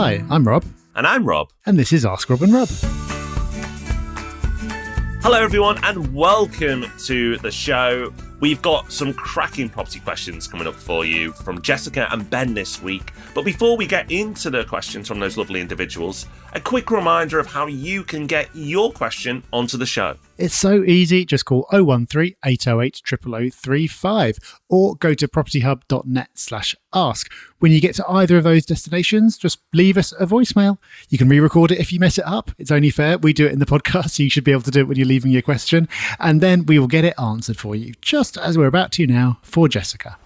Hi, I'm Rob. And I'm Rob. And this is Ask Rob and Rob. Hello, everyone, and welcome to the show. We've got some cracking property questions coming up for you from Jessica and Ben this week. But before we get into the questions from those lovely individuals, a quick reminder of how you can get your question onto the show. It's so easy. Just call 013 808 0035 or go to propertyhub.net/ask. When you get to either of those destinations, just leave us a voicemail. You can re-record it if you mess it up. It's only fair. We do it in the podcast, so you should be able to do it when you're leaving your question. And then we will get it answered for you, just as we're about to now for Jessica.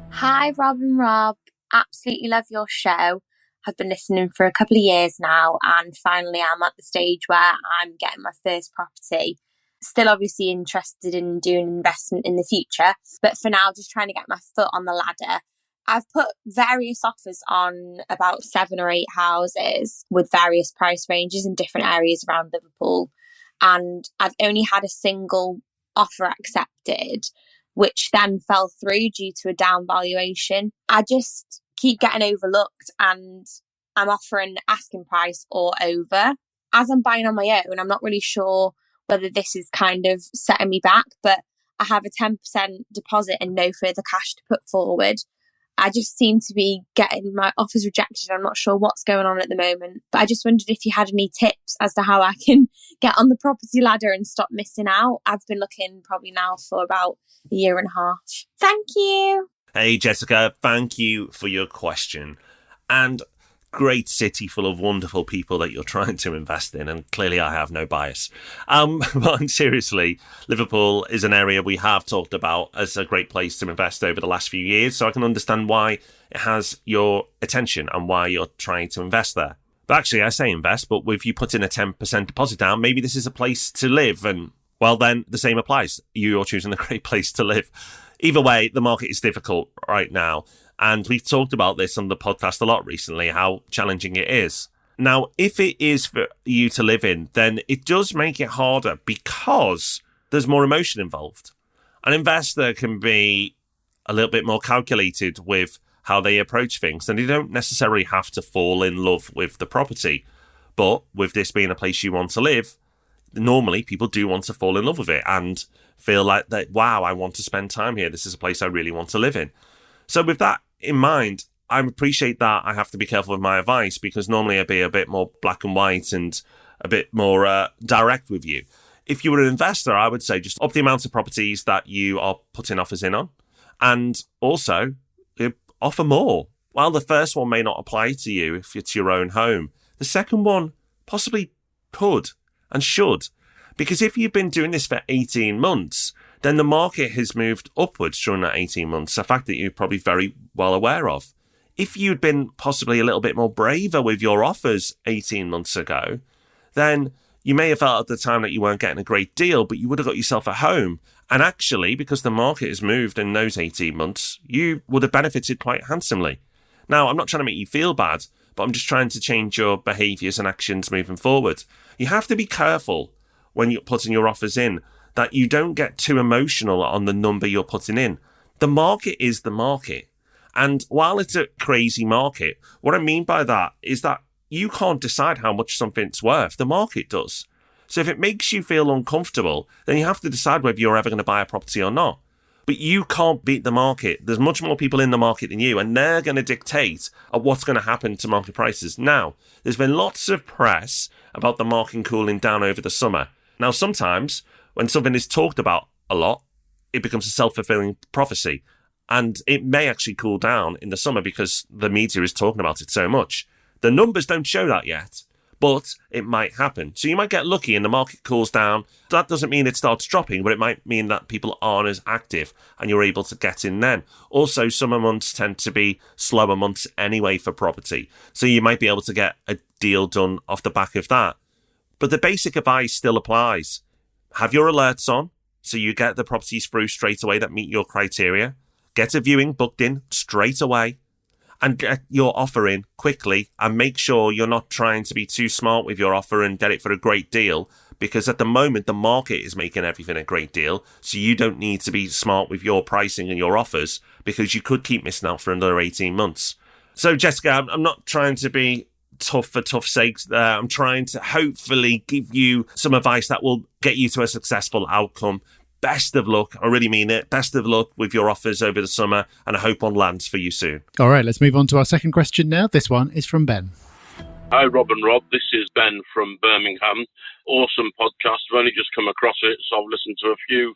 Hi, Rob and Rob. Absolutely love your show. I've been listening for a couple of years now, and finally I'm at the stage where I'm getting my first property. Still obviously interested in doing investment in the future, but for now just trying to get my foot on the ladder. I've put various offers on about 7 or 8 houses with various price ranges in different areas around Liverpool, and I've only had a single offer accepted, which then fell through due to a down valuation. I just keep getting overlooked, and I'm offering asking price or over. As I'm buying on my own, I'm not really sure whether this is kind of setting me back, but I have a 10% deposit and no further cash to put forward. I just seem to be getting my offers rejected. I'm not sure what's going on at the moment, but I just wondered if you had any tips as to how I can get on the property ladder and stop missing out. I've been looking probably now for about a year and a half. Thank you. Hey, Jessica, thank you for your question. And great city full of wonderful people that you're trying to invest in, and clearly I have no bias. But seriously, Liverpool is an area we have talked about as a great place to invest over the last few years, so I can understand why it has your attention and why you're trying to invest there. But actually, I say invest, but if you put in a 10% deposit down, maybe this is a place to live, and well, then the same applies. You're choosing a great place to live. Either way, the market is difficult right now. And we've talked about this on the podcast a lot recently, how challenging it is. Now, if it is for you to live in, then it does make it harder because there's more emotion involved. An investor can be a little bit more calculated with how they approach things, and they don't necessarily have to fall in love with the property. But with this being a place you want to live, normally people do want to fall in love with it and feel like that, wow, I want to spend time here. This is a place I really want to live in. So with that in mind, I appreciate that I have to be careful with my advice, because normally I'd be a bit more black and white and a bit more direct with you. If you were an investor, I would say just up the amount of properties that you are putting offers in on, and also offer more. While the first one may not apply to you if it's your own home, the second one possibly could and should. Because if you've been doing this for 18 months, then the market has moved upwards during that 18 months, a fact that you're probably very well aware of. If you'd been possibly a little bit more braver with your offers 18 months ago, then you may have felt at the time that you weren't getting a great deal, but you would have got yourself a home. And actually, because the market has moved in those 18 months, you would have benefited quite handsomely. Now, I'm not trying to make you feel bad, but I'm just trying to change your behaviours and actions moving forward. You have to be careful when you're putting your offers in that you don't get too emotional on the number you're putting in. The market is the market. And while it's a crazy market, what I mean by that is that you can't decide how much something's worth. The market does. So if it makes you feel uncomfortable, then you have to decide whether you're ever going to buy a property or not. But you can't beat the market. There's much more people in the market than you, and they're going to dictate what's going to happen to market prices. Now, there's been lots of press about the market cooling down over the summer. Now, sometimes when something is talked about a lot, it becomes a self-fulfilling prophecy. And it may actually cool down in the summer because the media is talking about it so much. The numbers don't show that yet, but it might happen. So you might get lucky and the market cools down. That doesn't mean it starts dropping, but it might mean that people aren't as active and you're able to get in then. Also, summer months tend to be slower months anyway for property. So you might be able to get a deal done off the back of that. But the basic advice still applies. Have your alerts on so you get the properties through straight away that meet your criteria. Get a viewing booked in straight away and get your offer in quickly, and make sure you're not trying to be too smart with your offer and get it for a great deal, because at the moment the market is making everything a great deal. So you don't need to be smart with your pricing and your offers, because you could keep missing out for another 18 months. So Jessica, I'm not trying to be tough for tough sakes. I'm trying to hopefully give you some advice that will get you to a successful outcome. Best of luck. I really mean it. Best of luck with your offers over the summer, and I hope one lands for you soon. All right, let's move on to our second question now. This one is from Ben. Hi, Rob and Rob. This is Ben from Birmingham. Awesome podcast. I've only just come across it, so I've listened to a few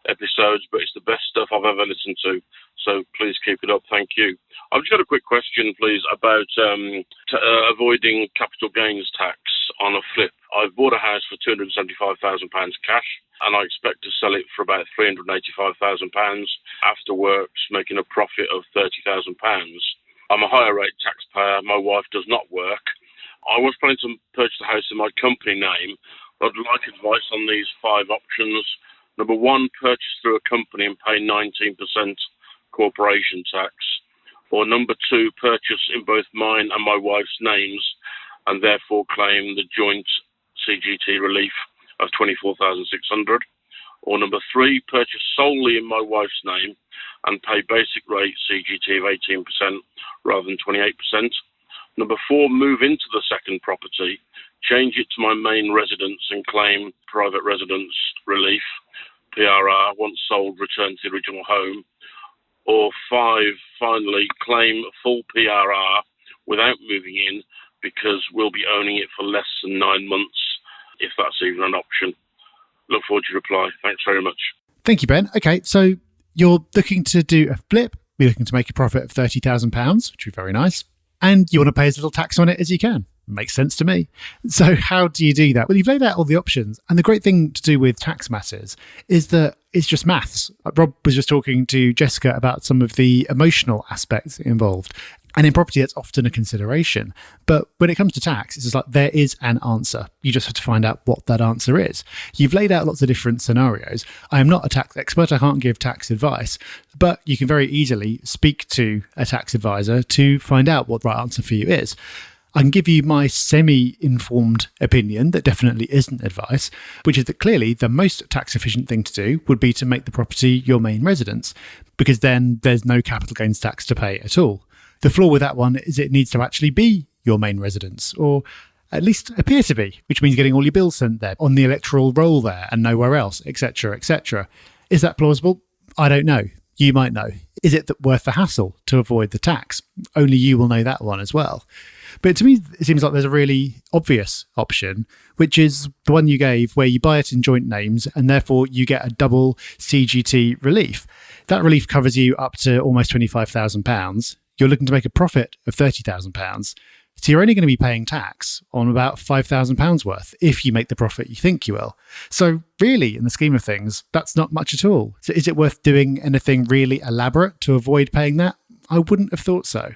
episodes, but it's the best stuff I've ever listened to. So please keep it up. Thank you. I've just got a quick question, please, about avoiding capital gains tax on a flip. I've bought a house for £275,000 cash, and I expect to sell it for about £385,000 after works, making a profit of £30,000. I'm a higher rate taxpayer. My wife does not work. I was planning to purchase the house in my company name. I'd like advice on these 5 options. Number 1, purchase through a company and pay 19% corporation tax. Or number 2, purchase in both mine and my wife's names and therefore claim the joint CGT relief of $24,600. Or number 3, purchase solely in my wife's name and pay basic rate CGT of 18% rather than 28%. Number 4, move into the second property, change it to my main residence and claim private residence relief, PRR, once sold, return to the original home. Or 5, finally, claim full PRR without moving in because we'll be owning it for less than 9 months, if that's even an option. Look forward to your reply. Thanks very much. Thank you, Ben. Okay, so you're looking to do a flip. You're looking to make a profit of £30,000, which would be very nice. And you want to pay as little tax on it as you can. Makes sense to me. So how do you do that? Well, you've laid out all the options. And the great thing to do with tax matters is that it's just maths. Rob was just talking to Jessica about some of the emotional aspects involved. And in property, that's often a consideration. But when it comes to tax, it's just like there is an answer. You just have to find out what that answer is. You've laid out lots of different scenarios. I am not a tax expert. I can't give tax advice. But you can very easily speak to a tax advisor to find out what the right answer for you is. I can give you my semi-informed opinion that definitely isn't advice, which is that clearly the most tax-efficient thing to do would be to make the property your main residence, because then there's no capital gains tax to pay at all. The flaw with that one is it needs to actually be your main residence, or at least appear to be, which means getting all your bills sent there, on the electoral roll there and nowhere else, etc., etc. Is that plausible? I don't know. You might know. Is it worth the hassle to avoid the tax? Only you will know that one as well. But to me, it seems like there's a really obvious option, which is the one you gave where you buy it in joint names and therefore you get a double CGT relief. That relief covers you up to almost £25,000. You're looking to make a profit of £30,000. So you're only going to be paying tax on about £5,000 worth if you make the profit you think you will. So really, in the scheme of things, that's not much at all. So is it worth doing anything really elaborate to avoid paying that? I wouldn't have thought so.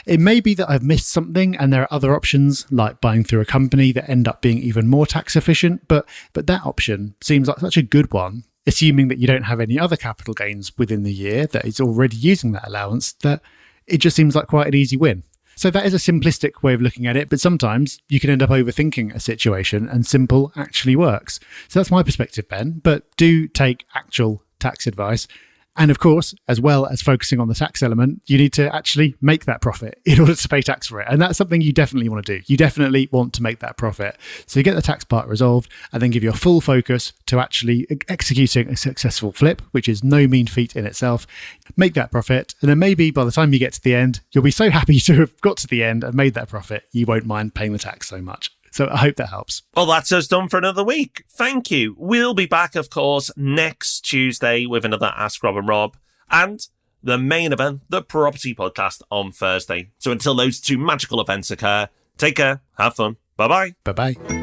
It may be that I've missed something and there are other options like buying through a company that end up being even more tax efficient, but that option seems like such a good one, assuming that you don't have any other capital gains within the year that is already using that allowance, that it just seems like quite an easy win. So that is a simplistic way of looking at it, but sometimes you can end up overthinking a situation and simple actually works. So that's my perspective, Ben, but do take actual tax advice. And of course, as well as focusing on the tax element, you need to actually make that profit in order to pay tax for it. And that's something you definitely want to do. You definitely want to make that profit. So you get the tax part resolved and then give your full focus to actually executing a successful flip, which is no mean feat in itself. Make that profit. And then maybe by the time you get to the end, you'll be so happy to have got to the end and made that profit, you won't mind paying the tax so much. So I hope that helps. Well, that's us done for another week. Thank you. We'll be back, of course, next Tuesday with another Ask Rob and Rob and the main event, the Property Podcast, on Thursday. So until those two magical events occur, take care, have fun. Bye-bye. Bye-bye.